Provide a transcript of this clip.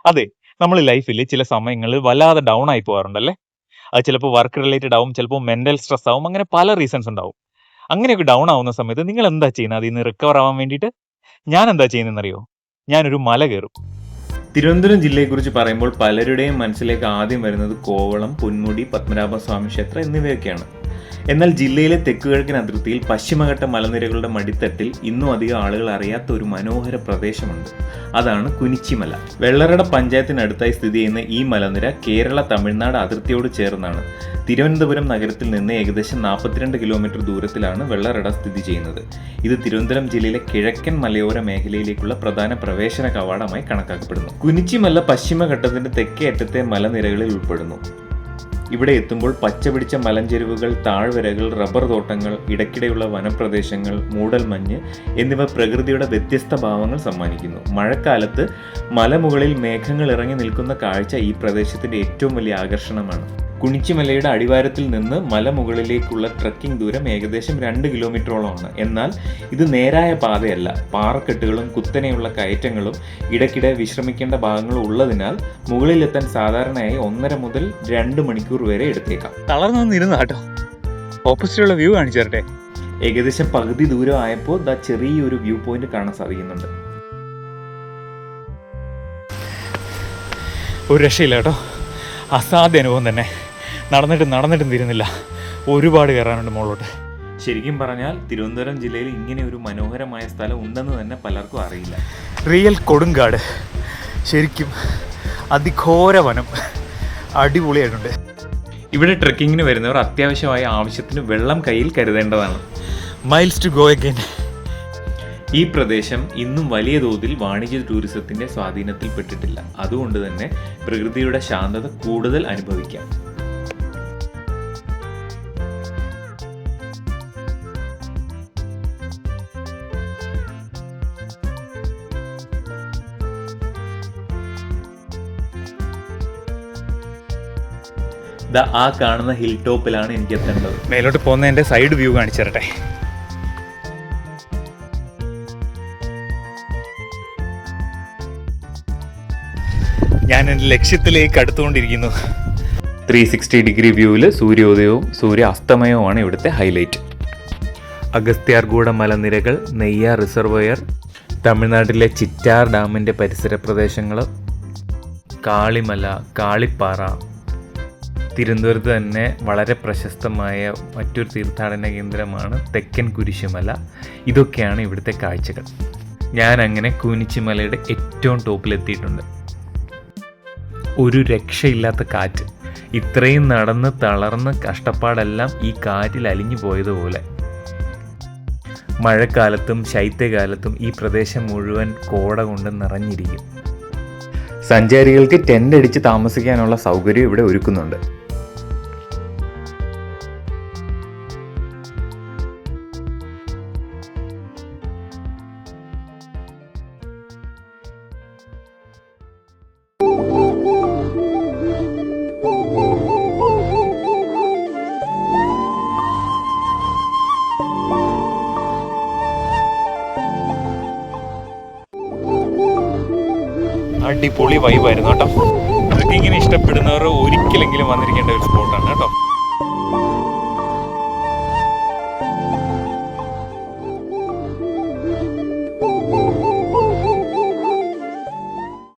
അതെ, നമ്മൾ ലൈഫിൽ ചില സമയങ്ങളിൽ വല്ലാതെ ഡൗൺ ആയി പോകാറുണ്ടല്ലേ? അത് ചിലപ്പോൾ വർക്ക് റിലേറ്റഡ് ആവും, ചിലപ്പോൾ മെന്റൽ സ്ട്രെസ് ആവും, അങ്ങനെ പല റീസൺസ് ഉണ്ടാവും. അങ്ങനെയൊക്കെ ഡൗൺ ആവുന്ന സമയത്ത് നിങ്ങൾ എന്താ ചെയ്യുന്നത് അതിൽ നിന്ന് റിക്കവർ ആവാൻ വേണ്ടിയിട്ട്? ഞാൻ എന്താ ചെയ്യുന്നതെന്നറിയോ? ഞാനൊരു മല കയറും. തിരുവനന്തപുരം ജില്ലയെക്കുറിച്ച് പറയുമ്പോൾ പലരുടെയും മനസ്സിലേക്ക് ആദ്യം വരുന്നത് കോവളം, പൊന്മുടി, പത്മനാഭസ്വാമി ക്ഷേത്രം എന്നിവയൊക്കെയാണ്. എന്നാൽ ജില്ലയിലെ തെക്കുകിഴക്കൻ അതിർത്തിയിൽ പശ്ചിമഘട്ട മലനിരകളുടെ മടിത്തട്ടിൽ ഇന്നും അധികം ആളുകൾ അറിയാത്ത ഒരു മനോഹര പ്രദേശമുണ്ട്. അതാണ് കുനിച്ചിമല. വെള്ളറട പഞ്ചായത്തിനടുത്തായി സ്ഥിതി ചെയ്യുന്ന ഈ മലനിര കേരള തമിഴ്നാട് അതിർത്തിയോട് ചേർന്നാണ്. തിരുവനന്തപുരം നഗരത്തിൽ നിന്ന് ഏകദേശം 42 കിലോമീറ്റർ ദൂരത്തിലാണ് വെള്ളറട സ്ഥിതി ചെയ്യുന്നത്. ഇത് തിരുവനന്തപുരം ജില്ലയിലെ കിഴക്കൻ മലയോര മേഖലയിലേക്കുള്ള പ്രധാന പ്രവേശന കവാടമായി കണക്കാക്കപ്പെടുന്നു. കുനിച്ചിമല പശ്ചിമഘട്ടത്തിന്റെ തെക്കേ അറ്റത്തെ മലനിരകളിൽ ഉൾപ്പെടുന്നു. ഇവിടെ എത്തുമ്പോൾ പച്ചപിടിച്ച മലഞ്ചെരുവുകൾ, താഴ്വരകൾ, റബ്ബർ തോട്ടങ്ങൾ, ഇടയ്ക്കിടെയുള്ള വനപ്രദേശങ്ങൾ, മൂടൽമഞ്ഞ് എന്നിവ പ്രകൃതിയുടെ വ്യത്യസ്ത ഭാവങ്ങൾ സമ്മാനിക്കുന്നു. മഴക്കാലത്ത് മലമുകളിൽ മേഘങ്ങൾ ഇറങ്ങി നിൽക്കുന്ന കാഴ്ച ഈ പ്രദേശത്തിന്റെ ഏറ്റവും വലിയ ആകർഷണമാണ്. കുനിച്ചിമലയുടെ അടിവാരത്തിൽ നിന്ന് മലമുകളിലേക്കുള്ള ട്രക്കിംഗ് ദൂരം ഏകദേശം 2 കിലോമീറ്ററോളമാണ്. എന്നാൽ ഇത് നേരായ പാതയല്ല. പാറക്കെട്ടുകളും കുത്തനെയുള്ള കയറ്റങ്ങളും ഇടയ്ക്കിടെ വിശ്രമിക്കേണ്ട ഭാഗങ്ങളും ഉള്ളതിനാൽ മുകളിലെത്താൻ സാധാരണയായി 1.5 മുതൽ 2 മണിക്കൂർ വരെ എടുത്തേക്കാം. തളർന്നൊന്നിരുന്ന കേട്ടോ, ഓപ്പോസിറ്റുള്ള വ്യൂ കാണിച്ചു തരട്ടെ. ഏകദേശം പകുതി ദൂരം ആയപ്പോൾ ചെറിയൊരു വ്യൂ പോയിന്റ് കാണാൻ സാധിക്കുന്നുണ്ട്. ഒരു രക്ഷയില്ല കേട്ടോ, അസാധ്യ അനുഭവം തന്നെ. നടന്നിട്ടും തീരുന്നില്ല. ഒരുപാട് കയറാനുണ്ട് മുകളിലോട്ട്. ശരിക്കും പറഞ്ഞാൽ തിരുവനന്തപുരം ജില്ലയിൽ ഇങ്ങനെ ഒരു മനോഹരമായ സ്ഥലം ഉണ്ടെന്ന് തന്നെ പലർക്കും അറിയില്ല. റിയൽ കൊടുങ്കാട്, ശരിക്കും അതിഘോര വനം, അടിപൊളിയായിട്ടുണ്ട്. ഇവിടെ ട്രെക്കിങ്ങിന് വരുന്നവർ അത്യാവശ്യമായ ആവശ്യത്തിന് വെള്ളം കയ്യിൽ കരുതേണ്ടതാണ്. Miles to go again. ഈ പ്രദേശം ഇന്നും വലിയ തോതിൽ വാണിജ്യ ടൂറിസത്തിന്റെ സ്വാധീനത്തിൽപ്പെട്ടിട്ടില്ല. അതുകൊണ്ട് തന്നെ പ്രകൃതിയുടെ ശാന്തത കൂടുതൽ അനുഭവിക്കാം. ആ കാണുന്ന ഹിൽ ടോപ്പിലാണ് എനിക്ക് എത്തേണ്ടത്. മേലോട്ട് പോകുന്നതിന്റെ സൈഡ് വ്യൂ കാണിച്ചു തരട്ടെ. ഞാൻ എൻ്റെ ലക്ഷ്യത്തിലേക്ക് അടുത്തുകൊണ്ടിരിക്കുന്നു. 360 ഡിഗ്രി വ്യൂവിൽ സൂര്യോദയവും സൂര്യാസ്തമയവുമാണ് ഇവിടുത്തെ ഹൈലൈറ്റ്. അഗസ്ത്യാർകൂട മലനിരകൾ, നെയ്യാർ റിസർവോയർ, തമിഴ്നാട്ടിലെ ചിറ്റാർ ഡാമിൻ്റെ പരിസര പ്രദേശങ്ങൾ, കാളിമല, കാളിപ്പാറ, തിരുവനന്തപുരത്ത് തന്നെ വളരെ പ്രശസ്തമായ മറ്റൊരു തീർത്ഥാടന കേന്ദ്രമാണ് തെക്കൻ കുരിശുമല. ഇതൊക്കെയാണ് ഇവിടുത്തെ കാഴ്ചകൾ. ഞാൻ അങ്ങനെ കുനിച്ചിമലയുടെ ഏറ്റവും ടോപ്പിലെത്തിയിട്ടുണ്ട്. ഒരു രക്ഷയില്ലാത്ത കാറ്റ്. ഇത്രയും നടന്ന് തളർന്ന് കഷ്ടപ്പാടെല്ലാം ഈ കാറ്റിൽ അലിഞ്ഞു പോയതുപോലെ. മഴക്കാലത്തും ശൈത്യകാലത്തും ഈ പ്രദേശം മുഴുവൻ കോട കൊണ്ട് നിറഞ്ഞിരിക്കും. സഞ്ചാരികൾക്ക് ടെൻ്റ് അടിച്ച് താമസിക്കാനുള്ള സൗകര്യം ഇവിടെ ഒരുക്കുന്നുണ്ട്. അടിപൊളി വൈബായിരുന്നു കേട്ടോ. ട്രെക്കിങ്ങിന് ഇഷ്ടപ്പെടുന്നവർ ഒരിക്കലെങ്കിലും വന്നിരിക്കേണ്ട ഒരു സ്പോട്ടാണ് കേട്ടോ.